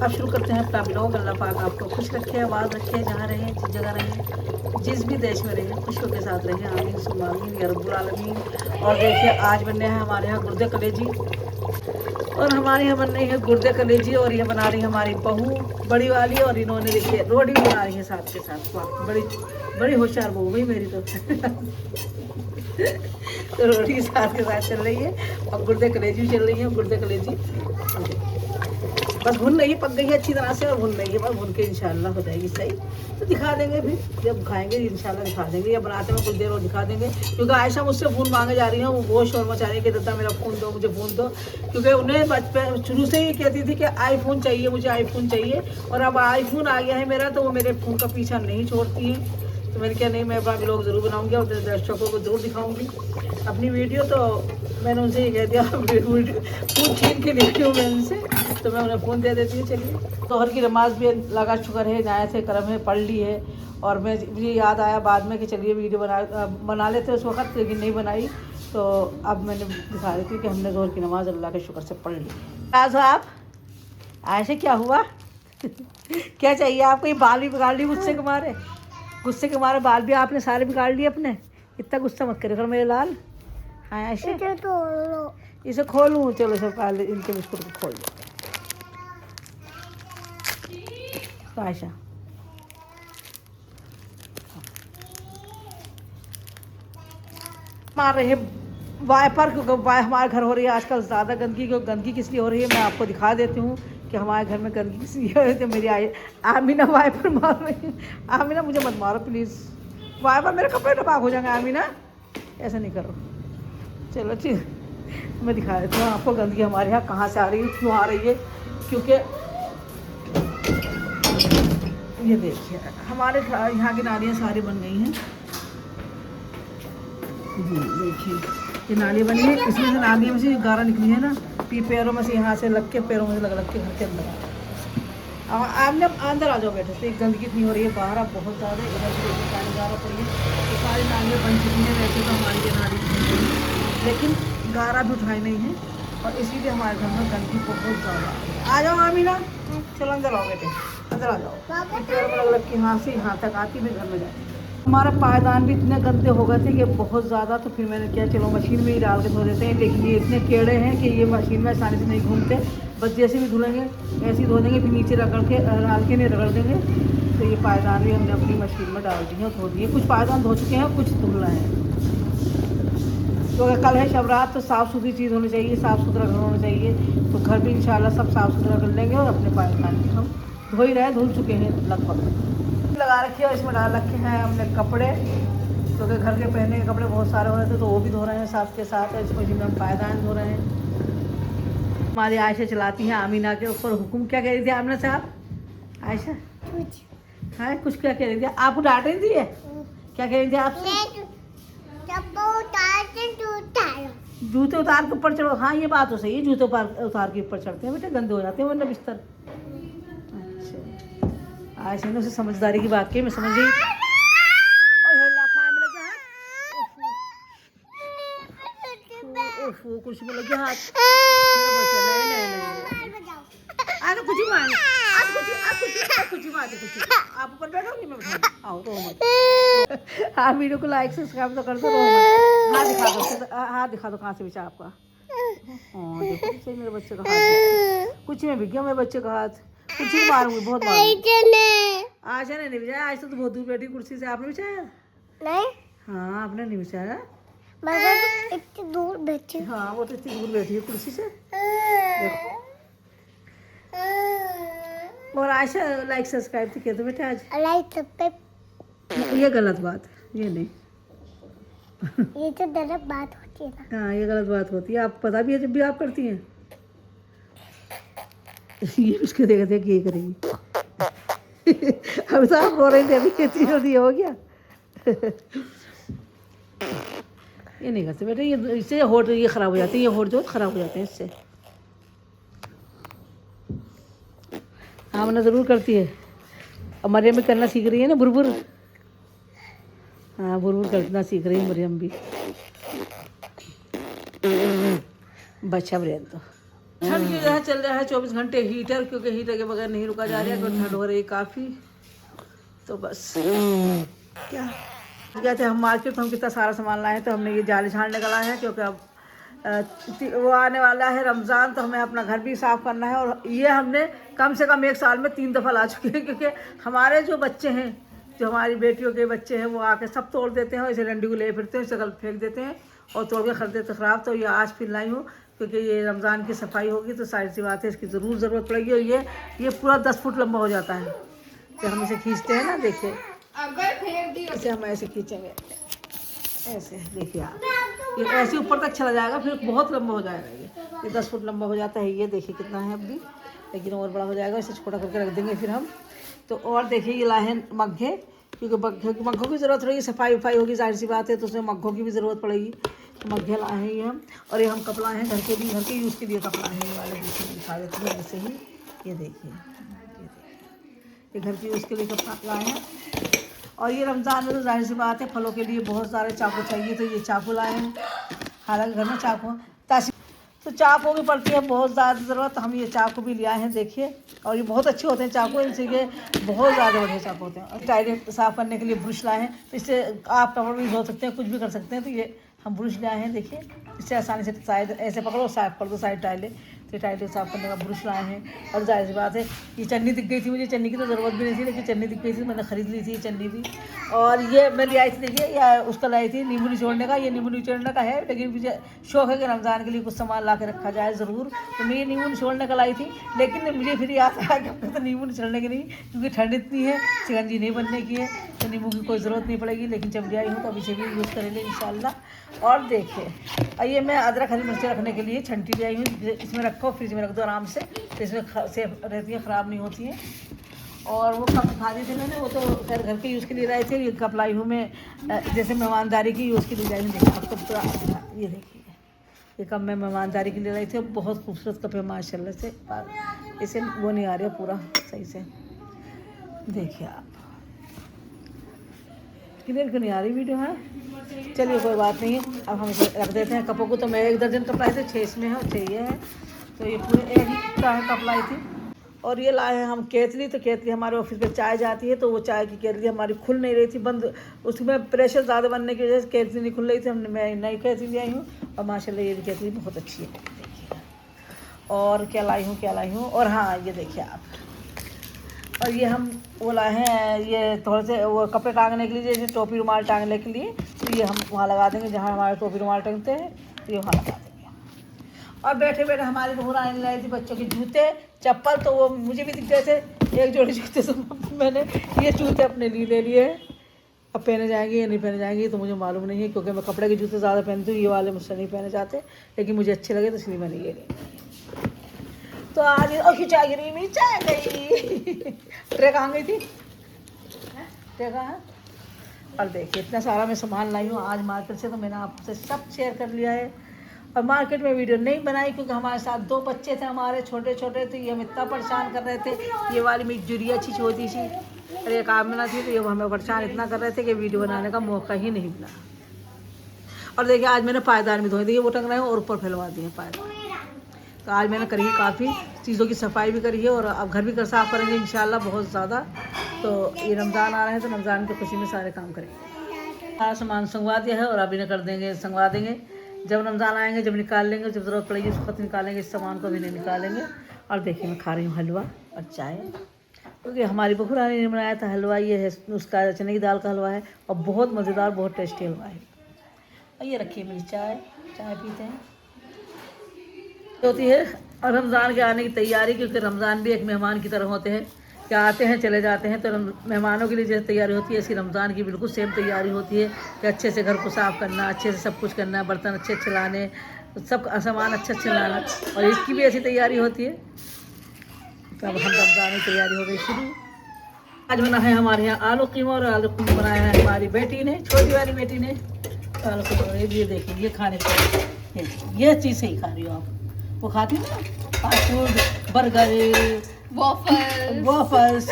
अब शुरू करते हैं अपना ब्लॉग। अल्लाह पाक आपको खुश रखे, आबाद रखे, जहाँ रहें जिस जगह रहें, जिस भी देश में रहें, खुशियों के साथ रहें। आमीन सुम्मा आमीन या रब्बुल आलमीन। और देखिए आज बनने हैं हमारे यहाँ गुर्दे कलेजी, और हमारे यहाँ बन रही है गुर्दे कलेजी, और ये बना रही है हमारी बहू बड़ी वाली। और इन्होंने देखिए रोटी भी बना रही है साथ के साथ। वाह, बड़ी बड़ी होशियार बहू भाई मेरी तो। तो रोटी के साथ के साथ चल रही है, और गुर्दे कलेजी भी चल रही है। गुर्दे कलेजी बस भुन रही है, पक गई है अच्छी तरह से, और भुन रही है। बस भुन के इंशाल्लाह हो जाएगी सही, तो दिखा देंगे फिर जब खाएंगे इंशाल्लाह दिखा देंगे, या बनाते में कुछ देर और दिखा देंगे। क्योंकि आयशा मुझसे फ़ोन मांगे जा रही है, वो बहुत शोर मचा रही है कि दादा मेरा फ़ोन दो, मुझे फ़ोन दो। क्योंकि उन्हें बचपन शुरू से ही कहती थी कि आईफोन चाहिए, मुझे आईफोन चाहिए। और अब आईफोन आ गया है मेरा, तो वो मेरे फ़ोन का पीछा नहीं छोड़ती है। तो मैंने कहा नहीं, मैं अपना ब्लॉग ज़रूर बनाऊंगी और दर्शकों को ज़रूर दिखाऊंगी अपनी वीडियो। तो मैंने उनसे ये कह दिया, फ़ोन छीन के लेती हूँ मैं उनसे, तो मैं उन्हें फ़ोन दे देती हूँ। चलिए, तोहर की नमाज भी लगा शुक्र है, गाय से करम है, पढ़ ली है। और मैं मुझे याद आया बाद में कि चलिए वीडियो बना लेते उस वक्त, लेकिन नहीं बनाई। तो अब मैंने दिखा देती हूँ कि हमने जोहर की नमाज़ अल्लाह के शुक्र से पढ़ ली। आज आप ऐसे क्या हुआ? क्या चाहिए आपको? ये बाल भी बिगाड़ ली गुस्से के मारे, गुस्से के मारे बाल भी आपने सारे बिगाड़ लिए अपने। इतना गुस्सा मत करे मेरे लाल। हाँ ऐसे इसे खोलूँ? चलो सब पहले इनके बिस्कुट को खोल दो। तो आयशा मार रहे वाइपर, क्योंकि हमारे घर हो रही है आजकल ज़्यादा गंदगी। क्योंकि गंदगी किस लिए हो रही है मैं आपको दिखा देती हूँ कि हमारे घर में गंदगी किस लिए हो रही है। तो मेरी आमीना वाइपर मार रही है। आमीना मुझे मत मारो प्लीज़, वाइपर मेरे कपड़े नापाक हो जाएंगे। आमीना ऐसा नहीं करो। चलो ठीक, मैं दिखा देती हूँ आपको गंदगी हमारे यहाँ कहाँ से आ रही है, क्यों आ रही है। क्योंकि ये देखिए हमारे यहाँ की नालियाँ सारी बन गई हैं। देखिए ये नाली बनी है, इसमें से नालियों में से गारा निकली है ना, पैरों में से, यहाँ से लग के पैरों में से लग के घर के अंदर। आपने अंदर आ जाओ बैठे। तो एक गंदगी इतनी हो रही है बाहर, अब बहुत ज़्यादा। इधर से देखिए पानी गारा पड़ी है, तो सारी नालियाँ बन चुकी हैं। वैसे तो हमारी ये नाली बन गई है, लेकिन गारा भी उठाई नहीं है, और इसीलिए हमारे घर में गंदगी बहुत ज़्यादा। आ जाओ आमीना, चलो अंदर आओ बेटे, अंदर आ जाओ। पैरों में लग के यहाँ से यहाँ तक आती, मैं घर में जाती। हमारे पायदान भी इतने गंदे हो गए थे कि बहुत ज़्यादा। तो फिर मैंने किया चलो मशीन में ही डाल के धो देते हैं, लेकिन ये इतने कीड़े हैं कि ये मशीन में आसानी से नहीं घूमते। बस जैसे भी धुलेंगे ऐसे ही धो देंगे, फिर नीचे रगड़ के डाल के नहीं रगड़ देंगे। तो ये पायदान भी हमने अपनी मशीन में डाल दिए और धो दिए। कुछ पायदान धो चुके हैं, कुछ धुलना है। तो अगर कल है शबरात, तो साफ़ सुथरी चीज़ होनी चाहिए, साफ़ सुथरा घर होना चाहिए। तो घर भी इंशाल्लाह सब साफ़ सुथरा कर लेंगे, और अपने पायदान भी हम धो ही रहे, धुल चुके हैं लगभग। लगा रखे और इसमें डाल रखे हैं हमने कपड़े, क्योंकि घर के पहनने के कपड़े बहुत सारे हो रहे थे, तो वो भी धो रहे हैं साथ के साथ। इस मशीन में हम पायदान धो रहे हैं। हमारी आयशा चलाती हैं आमीना के ऊपर हुक्म। क्या कह रही थी आमीना साहब? आयशा हाँ कुछ क्या कह रही थी? आपको डांट रही थी? क्या कह रही थी आपसे? जूते उतार के ऊपर चढ़ो। हाँ ये बात तो सही है, जूते उतार के ऊपर चढ़ते हैं बेटे, गंदे हो जाते हैं वरना बिस्तर। अच्छा आयशा ने उसे समझदारी की बात की, मैं समझ गई। कुछ में लगे हाथ, मेरा बच्चा। नहीं आगे कुछ ही मारे, कुछ ही मारे, कुछ आप ऊपर बैठोगी मैं बैठा। आओ तो मत। हाँ वीडियो को लाइक सब्सक्राइब तो कर दो, रो मत। हाथ दिखा दो, हाथ दिखा दो कहाँ से बिछा आपका। हाँ देखो सही, मेरे बच्चे का हाथ कुछ में बिक गया, मेरे बच्चे का हाथ। कुछ ही मारूंगी, बहुत मारूंगी। आशा ने नहीं बिछाया, आज तो बहुत दूर बैठी कुर्सी से। आपने बिछाया? नहीं। हाँ आपने नहीं बिछाया, इतनी दूर बैठी। हाँ वो तो इतनी दूर बैठी है कुर्सी से, देखो। और आयशा लाइक सब्सक्राइब तो किया था बेटा आज? लाइक सब्सक्राइब ये गलत बात, ये नहीं। ये तो गलत बात होती है ना। हाँ ये गलत बात होती है, आप पता भी है जब भी आप करती हैं। ये उसके देखा देख यही करेगी। अब तो आप हो रही थे, अभी इतनी जल्दी हो गया। ये नहीं करते बेटे, ये इससे होठ ये ख़राब हो जाते हैं, ये होठ जो ख़राब हो जाते हैं इससे। हाँ मना ज़रूर करती है, और मरियम भी करना सीख रही है ना बुरबुर। हाँ बुरबुर करना सीख रही है मरियम भी। बच्चा ब्रेन तो ठंड की वजह चल रहा है 24 घंटे हीटर, क्योंकि हीटर के बगैर नहीं रुका जा रहा है, क्योंकि ठंड हो रही है काफ़ी। तो बस क्या गए थे हम मार्केट, तो हम कितना सारा सामान लाए, तो हमने ये जाली झाड़ने का लाया है, क्योंकि अब वो आने वाला है रमज़ान, तो हमें अपना घर भी साफ़ करना है। और ये हमने कम से कम 1 साल में 3 दफ़ा ला चुके हैं, क्योंकि हमारे जो बच्चे हैं, जो हमारी बेटियों के बच्चे हैं, वो आके सब तोड़ देते हैं, इसे डंडी को ले फिरते हैं, इसे गल फेंक देते हैं और तोड़ के खरीद देते ख़राब। तो ये आज फिर लाई हूँ, क्योंकि ये रमज़ान की सफाई होगी तो सारी सी बात है, इसकी ज़रूरत पड़ेगी। और ये पूरा 10 फुट लंबा हो जाता है, तो हम इसे खींचते हैं ना, देखिए इसे हम ऐसे खींचेंगे, ऐसे देखिए आप, ये ऐसे ऊपर तक चला जाएगा, फिर बहुत लंबा हो जाएगा। ये 10 फुट लंबा हो जाता है, ये देखिए कितना है अभी, लेकिन और बड़ा हो जाएगा। इसे छोटा करके रख देंगे फिर हम। तो और देखिए ये लाए हैं मग्घे, क्योंकि मग्घों की ज़रूरत रहेगी, सफाई वफाई होगी, जाहिर सी बात है, तो उसमें मग्घों की भी ज़रूरत पड़ेगी। तो मग्घे लाए हैं ये हम। और ये हम कपड़ा हैं घर के यूज़ के लिए कपड़ा है, ये वाले दूसरे दिखा देते हैं जैसे ही, ये देखिए ये घर के यूज़ के लिए कपड़ा लाए हैं। और ये रमज़ान में तो जाहिर सी बात है फलों के लिए बहुत सारे चाकू चाहिए, तो ये चाकू लाए हैं। हालांकि घर में चाकू ताकि तो चाकू की पड़ती है बहुत ज़्यादा ज़रूरत, हम ये चाकू भी ले आए हैं देखिए। और ये बहुत अच्छे होते हैं चाकू, इनसे ये बहुत ज़्यादा बढ़िया चाकू होते हैं। और टायलेट साफ़ करने के लिए ब्रश लाए हैं, तो इससे आप कपड़ भी धो सकते हैं, कुछ भी कर सकते हैं। तो ये हम ब्रश लाए हैं देखिए, इससे आसानी से साइड ऐसे पकड़ो, साफ कर दो साइड टाइलें, तो टाइलें साफ़ करने का ब्रश लाए हैं। और जाहिर सी बात है ये चन्नी दिख गई थी मुझे, चन्नी की तो ज़रूरत भी नहीं थी, लेकिन चन्नी दिख गई थी, मैंने ख़रीद ली थी चन्नी भी। और ये मैं ले आई थी देखिए, या उसका लाई थी नींबू निचोड़ने का, ये नींबू निचोड़ने का है, लेकिन मुझे शौक है कि रमज़ान के लिए कुछ सामान ला के रखा जाए ज़रूर। तो मैं ये नींबू निचोड़ने का लाई थी, लेकिन मुझे फिर याद आया कि अपने तो नींबू निचोड़ने की नहीं, क्योंकि ठंड इतनी है, शिकंजी नहीं बनने की है, तो नींबू की कोई ज़रूरत नहीं पड़ेगी। लेकिन जब ले आई हूँ तो अब इसे भी यूज़ करेंगे इंशाल्लाह। और देखिए ये मैं अदरक हरी मिर्ची रखने के लिए छंटी ले आई हूँ, इसमें रखो, फ्रिज में रख दो आराम से, तो इसमें सेफ रहती है, ख़राब नहीं होती है। और वो कप खा दी थी मैंने, वो तो खैर घर के यूज़ के लिए लाई थी। ये कप लाई हूँ मैं जैसे मेहमानदारी की यूज़ के लिए लाई हूँ। देखिए अब तो पूरा ये देखिए, ये कप मैं मेहमानदारी के लिए लाई थी, बहुत खूबसूरत कप है माशाल्लाह से, इसे वो नहीं आ रहा पूरा सही से, देखिए आप क्लियर क्यों नहीं आ रही वीडियो है। चलिए कोई बात नहीं है, अब हम इसे रख देते हैं कपों को। तो मैं 1 दर्जन कप लाई थी, 6 इसमें है और 6 ये है, तो ये पूरे 1 का कप लाई थी। और ये लाए हैं हम केतली, तो केतली हमारे ऑफिस में चाय जाती है, तो वो चाय की केतली हमारी खुल नहीं रही थी, बंद, उसमें प्रेशर ज़्यादा बनने की वजह से केतली नहीं खुल रही थी। मैं नई केतली ले आई हूँ, और माशाल्लाह ये केतली बहुत अच्छी है देखिए। और क्या लाई हूँ, और हाँ ये देखिए आप, और ये हम वो लाए हैं, ये थोड़े से वो कपड़े टांगने के लिए, जैसे टोपी रुमाल टांगने के लिए, तो ये हम वहाँ लगा देंगे जहाँ हमारे टोपी रुमाल टांगते हैं, तो ये वहाँ लगा देंगे। और बैठे बैठे हमारी बहू आने लाई थी बच्चों के जूते चप्पल, तो वो मुझे भी दिख गए थे 1 जोड़ी जूते, तो मैंने ये जूते अपने लिए ले लिए। अब पहने जाएंगे या नहीं पहने जाएंगे तो मुझे मालूम नहीं है, क्योंकि मैं कपड़े के जूते ज़्यादा पहनती हूँ, ये वाले मुझसे नहीं पहने जाते, लेकिन मुझे अच्छे लगे तो इसलिए मैंने ये लिए। तो आज खिंचा गिरी में चाय गई ट्रे कहाँ गई थी, ट्रे कहाँ है। और देखिए इतना सारा मैं सामान लाई हूँ आज मार्केट से, तो मैंने आपसे सब शेयर कर लिया है। और मार्केट में वीडियो नहीं बनाई क्योंकि हमारे साथ 2 बच्चे थे हमारे छोटे छोटे, तो ये हम इतना परेशान कर रहे थे। ये वाली मेरी जुड़िया अच्छी छोटी सी और एक आमना थी, तो ये हमें परेशान इतना कर रहे थे कि वीडियो बनाने का मौका ही नहीं मिला। और देखिए आज मैंने पायदान भी धोए दिए, वो टंग रहे हैं और ऊपर फैलवा दिए पायदान। तो आज मैंने करी काफ़ी चीज़ों की सफाई भी करी है, और अब घर भी कर साफ़ करेंगे इंशाल्लाह बहुत ज़्यादा। तो ये रमज़ान आ रहे हैं, तो रमज़ान की खुशी में सारे काम करेंगे। सारा सामान संगवा दिया है, और अभी न कर देंगे, संगवा देंगे जब रमज़ान आएंगे, जब निकाल लेंगे, जब ज़रूरत पड़ेगी उस वक्त निकालेंगे, इस सामान को भी नहीं निकालेंगे। और देखिए मैं खा रही हूँ हलवा और चाय, क्योंकि हमारी बहू रानी ने बनाया था हलवा, ये है उसका चने की दाल का हलवा है, और बहुत मज़ेदार बहुत टेस्टी हलवा है। और ये रखिए मेरी चाय पीते हैं होती है। और रमज़ान के आने की तैयारी, क्योंकि रमज़ान भी एक मेहमान की तरह होते हैं, क्या आते हैं चले जाते हैं, तो मेहमानों के लिए जैसे तैयारी होती है, ऐसी रमज़ान की बिल्कुल सेम तैयारी होती है कि अच्छे से घर को साफ़ करना, अच्छे से सब कुछ करना, बर्तन अच्छे अच्छे लाने, सब सामान अच्छे अच्छे लाना, और इसकी भी ऐसी तैयारी होती है। तो अब हम रमज़ान की तैयारी हो गई शुरू। आज बना है हमारे यहाँ आलू कीमा, और आलू कीमा बनाया है हमारी बेटी ने, छोटी वाली बेटी ने आलू कीमा। ये देखिए ये खाने को ये चीज़ सही खा रही हो आप, वो खाती हो ना फास्ट फूड, बर्गर, वॉफल्स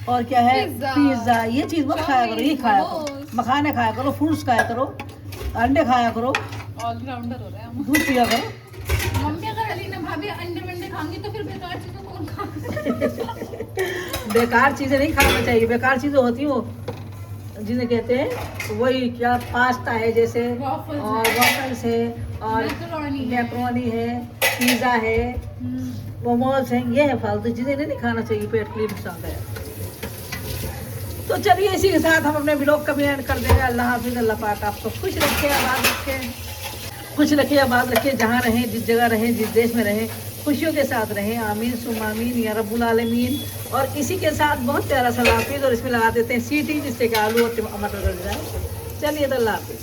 और क्या है पिज़्ज़ा, ये चीज़ मत खाया करो, ये खाया करो, मखाने खाया करो, फ्रूट्स खाया करो, अंडे खाया करो, ऑलराउंडर हो रहा है, दूध पिया करो। मम्मी अगर अली ने भाभी अंडे वंडे खाएंगी तो फिर बेकार चीजें कौन खाएगा? बेकार चीजें नहीं खाना चाहिए। बेकार चीजें होती हैं वो जिन्हें कहते हैं, वही क्या पास्ता है जैसे, Waffles और है। वॉफल्स है, और मैकरोनी है। मैक्रोनी है, पिज्जा है, मोमोज है, ये है फालतू चीजें नहीं खाना चाहिए, पेट के लिए नुकसान है। तो चलिए इसी के साथ हम अपने ब्लॉग का भी एंड कर देंगे। अल्लाह हाफिज, अल्लाह पाक आपको खुश रखे, आबाद रखे, खुश रखे, आबाद रखे, जहाँ रहें, जिस जगह रहें, जिस देश में रहें, खुशियों के साथ रहें। आमीन सुम आमीन या रब्बुल आलमीन। और इसी के साथ बहुत प्यारा सा हाफिज, और इसमें लगा देते हैं सीटी, जिससे कि आलू और मटर गल जाए। चलिए तो अल्लाह हाफिज।